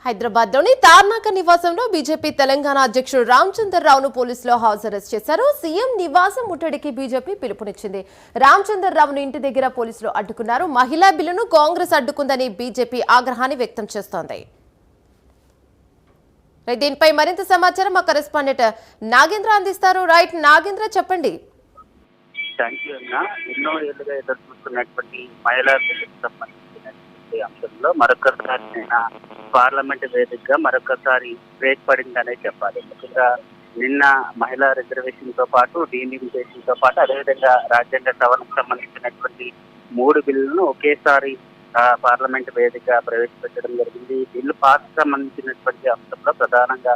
హైదరాబాద్లోని తార్నాక నివాసంలో బీజేపీ తెలంగాణ అధ్యక్షుడు రామచంద్రరావును పోలీసులు హౌస్ అరెస్ట్ చేశారు. సీఎం నివాసం ముట్టడికి బీజేపీ పిలుపునిచ్చింది. రామచంద్రరావును ఇంటి దగ్గర పోలీసులు అడ్డుకున్నారు. మహిళా బిల్లును కాంగ్రెస్ అడ్డుకుందని బీజేపీ ఆగ్రహాన్ని వ్యక్తం చేస్తోంది. దీనిపై మరింత సమాచారం మా కరెస్పాండెంట్ నాగేంద్ర అందిస్తారు. రైట్ నాగేంద్ర, చెప్పండి. ఎన్నో ఏళ్ళుగా ఎదురు చూస్తున్నటువంటి మహిళా బిల్లుకు సంబంధించినటువంటి అంశంలో మరొకసారి పార్లమెంట్ వేదికగా మరొకసారి బ్రేక్ పడిందనే చెప్పాలి. ముఖ్యంగా నిన్న మహిళా రిజర్వేషన్ తో పాటు డీలిమిటేషన్ తో పాటు అదేవిధంగా రాజ్యాంగ సవరణకు సంబంధించినటువంటి 3 బిల్లులను ఒకేసారి పార్లమెంట్ వేదికగా ప్రవేశపెట్టడం జరిగింది. బిల్లు పాస్ సంబంధించినటువంటి అంశంలో ప్రధానంగా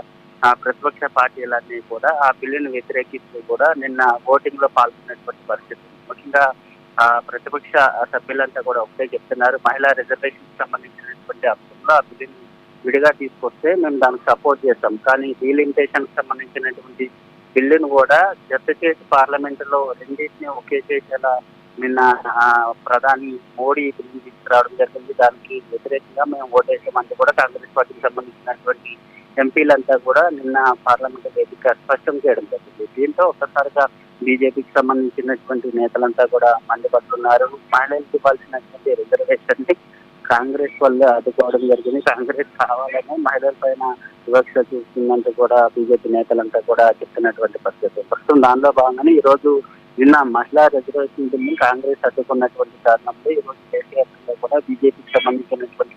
ప్రతిపక్ష పార్టీలన్నీ కూడా ఆ బిల్లును వ్యతిరేకిస్తూ కూడా నిన్న ఓటింగ్ లో పాల్గొన్నటువంటి పరిస్థితి. ముఖ్యంగా ప్రతిపక్ష సభ్యులంతా కూడా ఒకటే చెప్తున్నారు, మహిళా రిజర్వేషన్ సంబంధించినటువంటి అంశంలో ఆ బిల్లుని విడిగా తీసుకొస్తే మేము దానికి సపోర్ట్ చేస్తాం, కానీ డీలిమిటేషన్ సంబంధించినటువంటి బిల్లును కూడా జత చేసి పార్లమెంట్ లో రెండింటినీ ఒకే చేసేలా నిన్న ప్రధాని మోడీ బిల్లు తీసుకురావడం జరిగింది. దానికి వ్యతిరేకంగా మేము ఓటేసామంటే కూడా కాంగ్రెస్ పార్టీకి సంబంధించినటువంటి ఎంపీలంతా కూడా నిన్న పార్లమెంట్ వేదిక స్పష్టం చేయడం జరిగింది. దీంతో ఒక్కసారిగా బీజేపీకి సంబంధించినటువంటి నేతలంతా కూడా మండిపడుతున్నారు. మహిళలకు ఇవ్వాల్సినటువంటి రిజర్వేషన్ కాంగ్రెస్ వల్ల అడ్డుకోవడం జరిగింది. కాంగ్రెస్ కావాలని మహిళల పైన వివక్ష చూస్తుందంటూ కూడా బీజేపీ నేతలంతా కూడా చెప్తున్నటువంటి పరిస్థితి. ప్రస్తుతం దానిలో భాగంగానే ఈ రోజు నిన్న మహిళా రిజర్వేషన్ బిల్లు కాంగ్రెస్ అడ్డుకున్నటువంటి కారణంలో ఈ రోజు కేసీఆర్ కూడా బీజేపీకి సంబంధించినటువంటి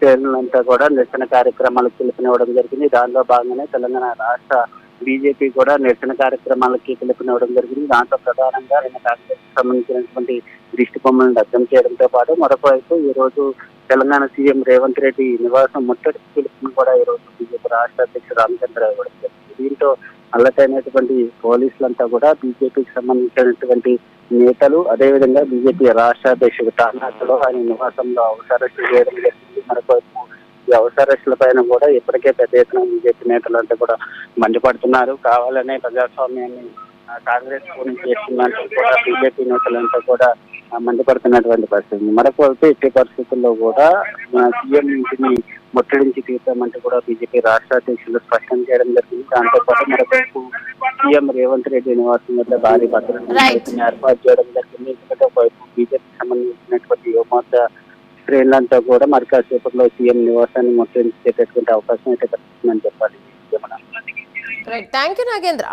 శ్రేణులంతా కూడా నిరసన కార్యక్రమాలకు పిలుపునివ్వడం జరిగింది. దానిలో భాగంగానే తెలంగాణ రాష్ట్ర బీజేపీ కూడా నిరసన కార్యక్రమాలకి పిలుపునివ్వడం జరిగింది. దాంట్లో ప్రధానంగా నిన్న కాంగ్రెస్ సంబంధించినటువంటి దిష్టి బొమ్మలను దగ్ధం చేయడంతో పాటు మరొకవైపు ఈ రోజు తెలంగాణ సీఎం రేవంత్ రెడ్డి నివాసం ముట్టడి పిలుపుని కూడా ఈ రోజు బీజేపీ రాష్ట్ర అధ్యక్షుడు రామచంద్రరావు ఇవ్వడం జరిగింది. దీంతో అల్లటైనటువంటి పోలీసులంతా కూడా బీజేపీకి సంబంధించినటువంటి నేతలు అదేవిధంగా బీజేపీ రాష్ట్ర అధ్యక్షుడు తార్నాకలో ఆయన నివాసంలో హౌస్ అరెస్ట్ చేయడం జరిగింది. మరొకవైపు ఈ హౌస్ అరెస్టుల పైన కూడా ఇప్పటికే పెద్ద ఎత్తున బీజేపీ నేతలంతా కూడా మండిపడుతున్నారు. కావాలనే ప్రజాస్వామ్యాన్ని కాంగ్రెస్ పూర్తి చేస్తున్నట్టు కూడా బీజేపీ నేతలంతా కూడా మండిపడుతున్నటువంటి పరిస్థితి. మరొకవైపు ఎట్టి పరిస్థితుల్లో కూడా సీఎం ఇంటిని ముట్టడించి తీర్చామంటూ కూడా బీజేపీ రాష్ట్ర అధ్యక్షులు స్పష్టం చేయడం జరిగింది. దాంతో పాటు మరొకవైపు సీఎం రేవంత్ రెడ్డి నివాసం వద్ద భారీ భద్రతను ఏర్పాటు చేయడం జరిగింది. ఎందుకంటే ఒకవైపు బీజేపీకి సంబంధించినటువంటి యువమోర్చా శ్రేణులంతా కూడా మరి కాసేపట్లో సీఎం నివాసాన్ని ముట్టడించేటటువంటి అవకాశం అయితే కనిపిస్తుందని చెప్పాలి. Thank you Nagendra.